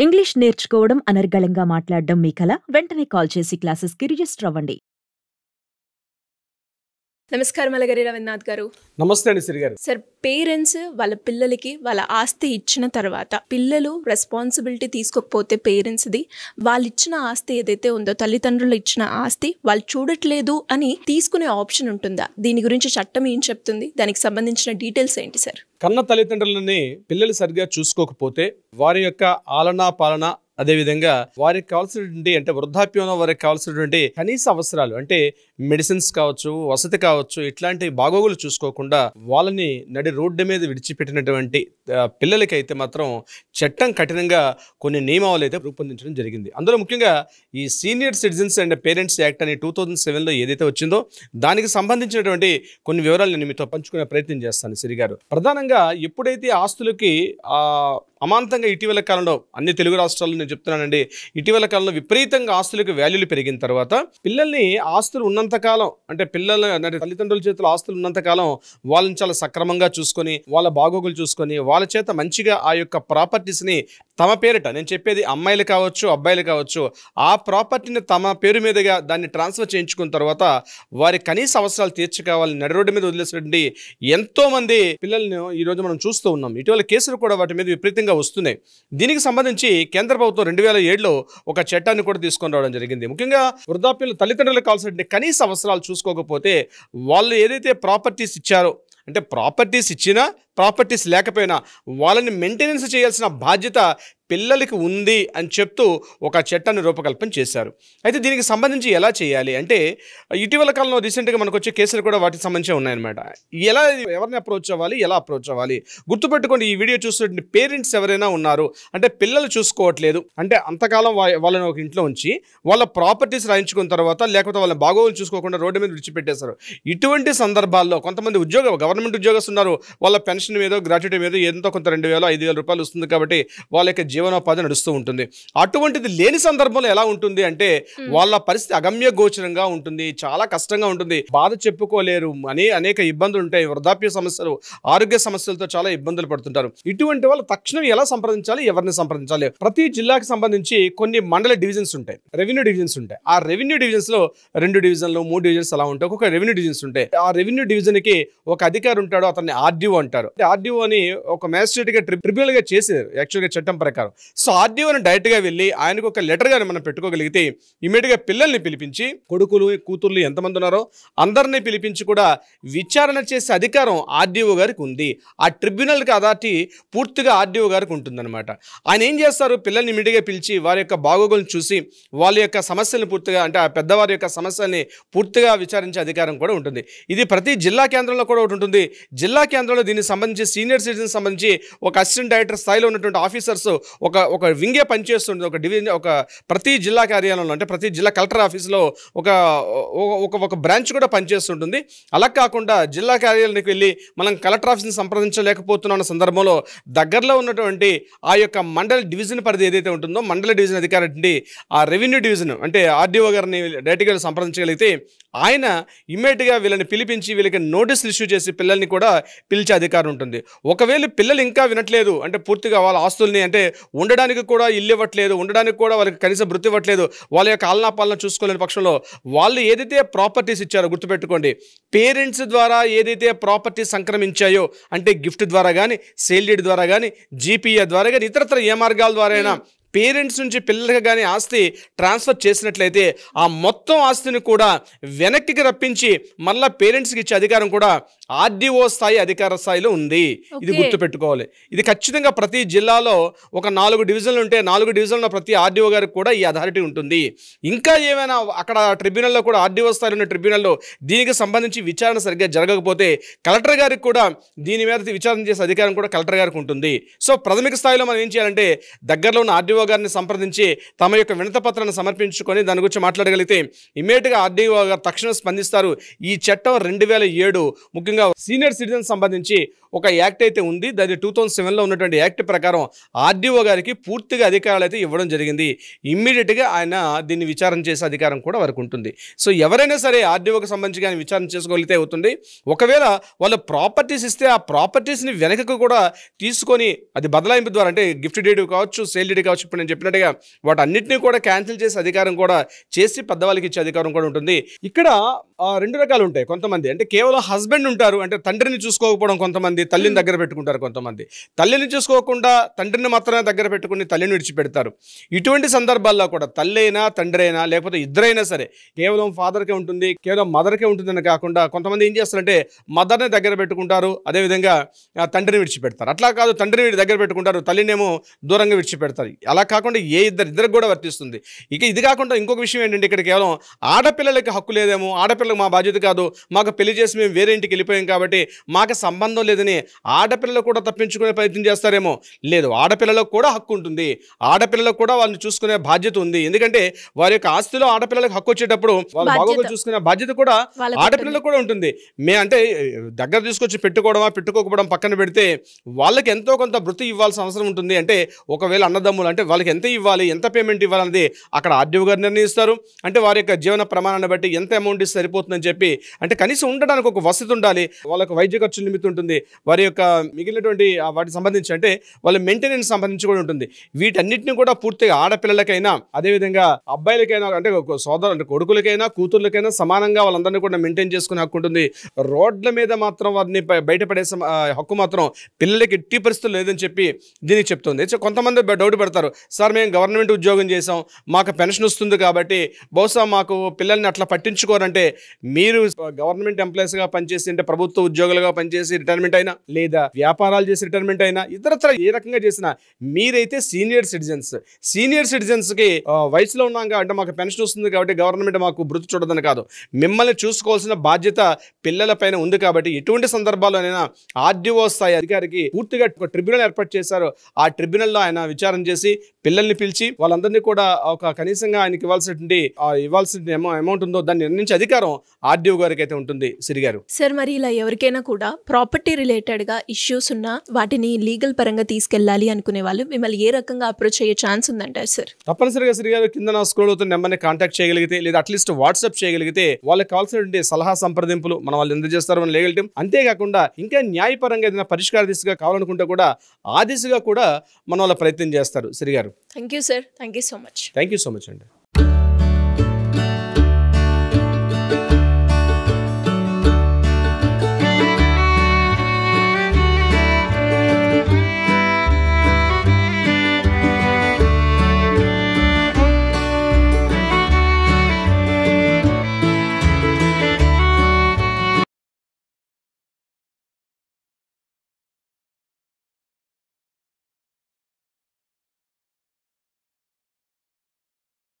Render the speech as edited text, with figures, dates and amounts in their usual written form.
English నేర్చుకోవడం, అనర్గళంగా మాట్లాడడం మీ కల? వెంటనే కాల్ చేసి క్లాసెస్‌కి రిజిస్టర్ అవ్వండి. నమస్కారం అలగరి రవీంద్రనాథ్ గారు. నమస్తే అండి సిరి గారు. సార్, పేరెంట్స్ వాళ్ళ పిల్లలకి వాళ్ళ ఆస్తి ఇచ్చిన తర్వాత పిల్లలు రెస్పాన్సిబిలిటీ తీసుకోకపోతే పేరెంట్స్ది, వాళ్ళు ఇచ్చిన ఆస్తి ఏదైతే ఉందో, తల్లిదండ్రులు ఇచ్చిన ఆస్తి వాళ్ళు చూడట్లేదు అని తీసుకునే ఆప్షన్ ఉంటుందా? దీని గురించి చట్టం ఏం చెప్తుంది? దానికి సంబంధించిన డీటెయిల్స్ ఏంటి సార్? కన్న తల్లిదండ్రులని పిల్లలు సరిగ్గా చూసుకోకపోతే వారి యొక్క ఆలనా పాలన, అదేవిధంగా వారికి కావాల్సినటువంటి అంటే వృద్ధాప్యంలో వారికి కావాల్సినటువంటి కనీస అవసరాలు అంటే మెడిసిన్స్ కావచ్చు, వసతి కావచ్చు, ఇట్లాంటి బాగోగులు చూసుకోకుండా వాళ్ళని నడి రోడ్డు మీద విడిచిపెట్టినటువంటి పిల్లలకైతే మాత్రం చట్టం కఠినంగా కొన్ని నియమావళి అయితే రూపొందించడం జరిగింది. అందులో ముఖ్యంగా ఈ senior citizens and parents act అని 2007లో ఏదైతే వచ్చిందో దానికి సంబంధించినటువంటి కొన్ని వివరాలు నేను మీతో పంచుకునే ప్రయత్నం చేస్తాను సిరి గారు. ప్రధానంగా ఎప్పుడైతే ఆస్తులకి అమాంతంగా ఇటీవల కాలంలో అన్ని తెలుగు రాష్ట్రాల్లో నేను చెప్తున్నానండి, ఇటీవల కాలంలో విపరీతంగా ఆస్తులకు వాల్యూలు పెరిగిన తర్వాత పిల్లల్ని ఆస్తులు ఉన్నంతకాలం అంటే తల్లిదండ్రుల చేతిలో ఆస్తులు ఉన్నంతకాలం వాళ్ళని చాలా సక్రమంగా చూసుకొని వాళ్ళ బాగోగులు చూసుకొని వాళ్ళ చేత మంచిగా ఆ యొక్క ప్రాపర్టీస్ని తమ పేరిట, నేను చెప్పేది అమ్మాయిలు కావచ్చు అబ్బాయిలు కావచ్చు, ఆ ప్రాపర్టీని తమ పేరు మీదుగా దాన్ని ట్రాన్స్ఫర్ చేయించుకున్న తర్వాత వారి కనీస అవసరాలు తీర్చుకోవాలని నడి రోడ్డు మీద వదిలేసినటువంటి ఎంతోమంది పిల్లల్ని ఈరోజు మనం చూస్తూ ఉన్నాం. ఇటీవల కేసులు కూడా వాటి మీద విపరీతంగా వస్తున్నాయి. దీనికి సంబంధించి కేంద్ర ప్రభుత్వం 2007లో ఒక చట్టాన్ని కూడా తీసుకొని రావడం జరిగింది. ముఖ్యంగా వృద్ధాప్యంలో తల్లిదండ్రులకు కావాల్సిన కనీస అవసరాలు చూసుకోకపోతే వాళ్ళు ఏదైతే ప్రాపర్టీస్ ఇచ్చారో, అంటే ప్రాపర్టీస్ ఇచ్చినా ప్రాపర్టీస్ లేకపోయినా వాళ్ళని మెయింటెనెన్స్ చేయాల్సిన బాధ్యత పిల్లలకి ఉంది అని చెప్తూ ఒక చట్టాన్ని రూపకల్పన చేశారు. అయితే దీనికి సంబంధించి ఎలా చేయాలి అంటే ఇటీవల కాలంలో రీసెంట్గా మనకు వచ్చే కేసులు కూడా వాటికి సంబంధించి ఉన్నాయన్నమాట. ఎవరిని అప్రోచ్ అవ్వాలి, ఎలా అప్రోచ్ అవ్వాలి? గుర్తుపెట్టుకోండి, ఈ వీడియో చూస్తున్న పేరెంట్స్ ఎవరైనా ఉన్నారు అంటే పిల్లలు చూసుకోవట్లేదు అంటే అంతకాలం వాళ్ళని ఒక ఇంట్లో ఉంచి వాళ్ళ ప్రాపర్టీస్ రాయించుకున్న తర్వాత లేకపోతే వాళ్ళ బాగోగులు చూసుకోకుండా రోడ్డు మీద విడిచిపెట్టేశారు. ఇటువంటి సందర్భాల్లో కొంతమంది గవర్నమెంట్ ఉద్యోగస్తులు ఉన్నారు, వాళ్ళ పెన్షన్ మీదో గ్రాట్యుటీ మీద ఎంతో కొంత 2,000-5,000 రూపాయలు వస్తుంది కాబట్టి వాళ్ళ యొక్క జీవనోపాధి నడుస్తూ ఉంటుంది. అటువంటిది లేని సందర్భంలో ఎలా ఉంటుంది అంటే వాళ్ళ పరిస్థితి అగమ్య గోచరంగా ఉంటుంది, చాలా కష్టంగా ఉంటుంది, బాధ చెప్పుకోలేరు అని అనేక ఇబ్బందులు ఉంటాయి. వృద్ధాప్య సమస్యలు, ఆరోగ్య సమస్యలతో చాలా ఇబ్బందులు పడుతుంటారు. ఇటువంటి వాళ్ళు తక్షణం ఎలా సంప్రదించాలి, ఎవరిని సంప్రదించాలి? ప్రతి జిల్లాకి సంబంధించి కొన్ని మండల డివిజన్స్ ఉంటాయి, రెవెన్యూ డివిజన్స్ ఉంటాయి. ఆ రెవెన్యూ డివిజన్స్ లో 2 డివిజన్లు 3 డివిజన్స్ అలా ఉంటాయి. ఒక్కొక్క రెవెన్యూ డివిజన్స్ ఉంటాయి. ఆ రెవెన్యూ డివిజన్ కి ఒక అధికారి ఉంటాడు, అతన్ని ఆర్డీఓ అంటారు. ఆర్డీఓ అని ఒక మ్యాజిస్ట్రేట్ గా ట్రిబ్యునల్ గా చేసేది యాక్చువల్గా చట్టం ప్రకారం. సో ఆర్డీఓని డైరెక్ట్ గా వెళ్ళి ఆయనకు ఒక లెటర్ గాని మనం పెట్టుకోగలిగితే ఇమీడియట్ గా పిల్లల్ని పిలిపించి, కొడుకులు కూతుర్లు ఎంతమంది ఉన్నారో అందరినీ పిలిపించి కూడా విచారణ చేసే అధికారం ఆర్డీఓ గారికి ఉంది. ఆ ట్రిబ్యునల్కి అథారిటీ పూర్తిగా ఆర్డీఓ గారికి ఉంటుందన్నమాట. ఆయన ఏం చేస్తారు, పిల్లల్ని ఇమీడియట్ గా పిలిచి వారి యొక్క బాగోగులను చూసి వాళ్ళ యొక్క సమస్యలను పూర్తిగా అంటే ఆ పెద్దవారి యొక్క సమస్యల్ని పూర్తిగా విచారించే అధికారం కూడా ఉంటుంది. ఇది ప్రతి జిల్లా కేంద్రంలో కూడా ఒకటి ఉంటుంది. జిల్లా కేంద్రంలో దీనికి సంబంధించి సీనియర్ సిటిజన్ సంబంధించి ఒక అసిస్టెంట్ డైరెక్టర్ స్థాయిలో ఉన్నటువంటి ఆఫీసర్స్ ఒక వింగే పనిచేస్తుంది. ఒక డివిజన్, ఒక ప్రతి జిల్లా కార్యాలయంలో అంటే ప్రతి జిల్లా కలెక్టర్ ఆఫీస్లో ఒక బ్రాంచ్ కూడా పనిచేస్తుంటుంది. అలా కాకుండా జిల్లా కార్యాలయానికి వెళ్ళి మనం కలెక్టర్ ఆఫీస్ని సంప్రదించలేకపోతున్న సందర్భంలో దగ్గరలో ఉన్నటువంటి ఆ యొక్క మండల డివిజన్ పరిధి ఏదైతే ఉంటుందో మండల డివిజన్ అధికారి ఆ రెవెన్యూ డివిజన్ అంటే ఆర్డీఓ గారిని డైరెక్ట్గా సంప్రదించగలిగితే ఆయన ఇమ్మీడియట్గా వీళ్ళని పిలిపించి వీళ్ళకి నోటీసులు ఇష్యూ చేసి పిల్లల్ని కూడా పిలిచే అధికారం ఉంటుంది. ఒకవేళ పిల్లలు ఇంకా వినట్లేదు అంటే పూర్తిగా వాళ్ళ ఆస్తుల్ని అంటే ఉండడానికి కూడా ఇల్లు ఇవ్వట్లేదు, ఉండడానికి కూడా వాళ్ళకి కనీసం వృత్తి ఇవ్వట్లేదు, వాళ్ళ యొక్క ఆలనా పాలన చూసుకోలేని పక్షంలో వాళ్ళు ఏదైతే ప్రాపర్టీస్ ఇచ్చారో గుర్తుపెట్టుకోండి, పేరెంట్స్ ద్వారా ఏదైతే ప్రాపర్టీస్ సంక్రమించాయో అంటే గిఫ్ట్ ద్వారా కానీ, సేల్ డీడ్ ద్వారా కానీ, జీపీఏ ద్వారా కానీ, ఇతరత్ర ఏ మార్గాల ద్వారా అయినా పేరెంట్స్ నుంచి పిల్లలకు కానీ ఆస్తి ట్రాన్స్ఫర్ చేసినట్లయితే ఆ మొత్తం ఆస్తిని కూడా వెనక్కి రప్పించి మళ్ళీ పేరెంట్స్కి ఇచ్చే అధికారం కూడా ఆర్డీఓ స్థాయి అధికార స్థాయిలో ఉంది. ఇది గుర్తుపెట్టుకోవాలి. ఇది ఖచ్చితంగా ప్రతి జిల్లాలో ఒక 4 డివిజన్లు ఉంటే 4 డివిజన్లో ప్రతి ఆర్డీఓ గారికి కూడా ఈ అథారిటీ ఉంటుంది. ఇంకా ఏమైనా అక్కడ ట్రిబ్యునల్లో కూడా ఆర్డీఓ స్థాయిలో ఉన్న ట్రిబ్యునల్లో దీనికి సంబంధించి విచారణ సరిగ్గా జరగకపోతే కలెక్టర్ గారికి కూడా దీని మీద విచారణ చేసే అధికారం కూడా కలెక్టర్ గారికి ఉంటుంది. సో ప్రాథమిక స్థాయిలో మనం ఏం చేయాలంటే దగ్గరలో ఉన్న ఆర్డీఓ గారిని సంప్రదించి తమ యొక్క వినతిపత్రాన్ని సమర్పించుకొని దాని గురించి మాట్లాడగలిగితే ఇమ్మీడియట్గా ఆర్డీఓ గారు తక్షణం స్పందిస్తారు. ఈ చట్టం 2007 ముఖ్యంగా సీనియర్ సిటిజన్ సంబంధించి ఒక యాక్ట్ అయితే ఉంది. అది 2007లో ఉన్నటువంటి యాక్ట్ ప్రకారం ఆర్డీఓ గారికి పూర్తిగా అధికారాలు అయితే ఇవ్వడం జరిగింది. ఇమ్మీడియట్గా ఆయన దీన్ని విచారణ చేసే అధికారం కూడా వరకు ఉంటుంది. సో ఎవరైనా సరే ఆర్డీఓకి సంబంధించి కానీ విచారణ చేసుకోగలిగితే అవుతుంది. ఒకవేళ వాళ్ళు ప్రాపర్టీస్ ఇస్తే ఆ ప్రాపర్టీస్ని వెనకకు కూడా తీసుకొని అది బదలాయింపు ద్వారా, అంటే గిఫ్ట్ డీడ్ కావచ్చు, సేల్ డీడ్ కావచ్చు, ఇప్పుడు నేను చెప్పినట్టుగా వాటన్నిటిని కూడా క్యాన్సిల్ చేసే అధికారం కూడా చేసి పెద్దవాళ్ళకి ఇచ్చే అధికారం కూడా ఉంటుంది. ఇక్కడ 2 రకాలు ఉంటాయి. కొంతమంది అంటే కేవలం హస్బెండ్ ఉంటారు, అంటే తండ్రిని చూసుకోకపోవడం, కొంతమంది తల్లిని దగ్గర పెట్టుకుంటారు, కొంతమంది తల్లిని చూసుకోకుండా తండ్రిని మాత్రమే దగ్గర పెట్టుకుని తల్లిని విడిచిపెడతారు. ఇటువంటి సందర్భాల్లో కూడా తల్లి అయినా తండ్రి అయినా లేకపోతే ఇద్దరైనా సరే కేవలం ఫాదర్కే ఉంటుంది, కేవలం మదర్కే ఉంటుందని కాకుండా కొంతమంది ఏం చేస్తారంటే మదర్ని దగ్గర పెట్టుకుంటారు, అదేవిధంగా తండ్రిని విడిచిపెడతారు. అట్లా కాదు, తండ్రిని దగ్గర పెట్టుకుంటారు, తల్లినేమో దూరంగా విడిచిపెడతారు. అలా కాకుండా ఇద్దరికి కూడా వర్తిస్తుంది. ఇక ఇది కాకుండా ఇంకొక విషయం ఏంటంటే ఇక్కడ కేవలం ఆడపిల్లలకి హక్కు లేదేమో, ఆడపిల్లలకు మా బాధ్యత కాదు, మాకు పెళ్లి చేసి మేము వేరే ఇంటికి వెళ్ళిపోయాం కాబట్టి మాకు సంబంధం లేదని ఆడపిల్లలు కూడా తప్పించుకునే ప్రయత్నం చేస్తారేమో. లేదు, ఆడపిల్లలకు కూడా హక్కు ఉంటుంది, ఆడపిల్లలకు కూడా వాళ్ళని చూసుకునే బాధ్యత ఉంది. ఎందుకంటే వారి యొక్క ఆస్తిలో ఆడపిల్లలకు హక్కు వచ్చేటప్పుడు వాళ్ళ బాగోగులు చూసుకునే బాధ్యత కూడా ఆడపిల్లలకు కూడా ఉంటుంది. అంటే దగ్గర తీసుకొచ్చి పెట్టుకోకపోవడం పక్కన పెడితే వాళ్ళకి ఎంతో కొంత వృత్తి ఇవ్వాల్సిన అవసరం ఉంటుంది. అంటే ఒకవేళ అన్నదమ్ములు అంటే వాళ్ళకి ఎంత ఇవ్వాలి, ఎంత పేమెంట్ ఇవ్వాలన్నది అక్కడ ఆర్డీఓ గారు నిర్ణయిస్తారు. అంటే వారి యొక్క జీవన ప్రమాణాన్ని బట్టి ఎంత అమౌంట్ ఇస్తే సరిపోతుందని చెప్పి, అంటే కనీసం ఉండడానికి ఒక వసతి ఉండాలి, వాళ్ళకి వైద్య ఖర్చు లిమిట్ ఉంటుంది, వారి యొక్క మిగిలినటువంటి వాటికి సంబంధించి అంటే వాళ్ళ మెయింటెనెన్స్ సంబంధించి కూడా ఉంటుంది. వీటన్నిటిని కూడా పూర్తిగా ఆడపిల్లలకైనా అదేవిధంగా అబ్బాయిలకైనా అంటే అంటే కొడుకులకైనా కూతుర్లకైనా సమానంగా వాళ్ళందరినీ కూడా మెయింటైన్ చేసుకునే హక్కు ఉంటుంది. రోడ్ల మీద మాత్రం వారిని బయటపడే హక్కు మాత్రం పిల్లలకి ఎట్టి పరిస్థితులు లేదని చెప్పి దీనికి చెప్తుంది. కొంతమంది డౌట్ పెడతారు, సార్ మేము గవర్నమెంట్ ఉద్యోగం చేసాం, మాకు పెన్షన్ వస్తుంది కాబట్టి బహుశా మాకు పిల్లల్ని అట్లా పట్టించుకోరంటే, మీరు గవర్నమెంట్ ఎంప్లాయీస్గా పనిచేసి అంటే ప్రభుత్వ ఉద్యోగులుగా పనిచేసి రిటైర్మెంట్ అయినా లేదా వ్యాపారాలు చేసి రిటైర్మెంట్ అయినా ఇతరత్ర ఏ రకంగా చేసినా మీరైతే సీనియర్ సిటిజన్స్కి వయసులో ఉన్నాక అంటే మాకు పెన్షన్ వస్తుంది కాబట్టి గవర్నమెంట్ మాకు వృత్తి చూడదని కాదు, మిమ్మల్ని చూసుకోవాల్సిన బాధ్యత పిల్లల పైన ఉంది. కాబట్టి ఎటువంటి సందర్భాల్లోనైనా ఆర్డీఓ స్థాయి అధికారికి పూర్తిగా ఒక ట్రిబ్యునల్ ఏర్పాటు చేశారు. ఆ ట్రిబ్యునల్లో ఆయన విచారణ చేసి పిల్లల్ని పిలిచి వాళ్ళందరినీ కూడా ఒక కనీసంగా ఆయనకి ఇవ్వాల్సిన అమౌంట్ ఉందో దాన్ని నిర్ణయించే అధికారం ఆర్డీఓ గారికి అయితే ఉంటుంది. సిరిగారు సార్, మరి ఇలా ఎవరికైనా కూడా ప్రాపర్టీ రిలేటెడ్గా ఇష్యూస్ ఉన్నా వాటిని లీగల్ పరంగా తీసుకెళ్ళాలి అనుకునే వాళ్ళు మిమ్మల్ని ఏ రకంగా అప్రోచ్ అయ్యే ఛాన్స్ ఉందంటారు సార్? తప్పనిసరిగా సిరిగారు కింద నా స్క్రోల్ అవుతున్న నెంబర్ని కాంటాక్ట్ చేయగలిగితే లేదా అట్లీస్ట్ వాట్సాప్ చేయగలిగితే వాళ్ళకి కావాల్సిన సలహా సంప్రదింపులు మనం వాళ్ళు అందజేస్తారు మన లీగల్ టీం. అంతేకాకుండా ఇంకా న్యాయపరంగా ఏదైనా పరిష్కార దిశగా కావాలనుకుంటే కూడా ఆ దిశగా కూడా మన వాళ్ళ ప్రయత్నం చేస్తారు. సిరిగారు, thank you sir, thank you so much. Thank you so much అండి.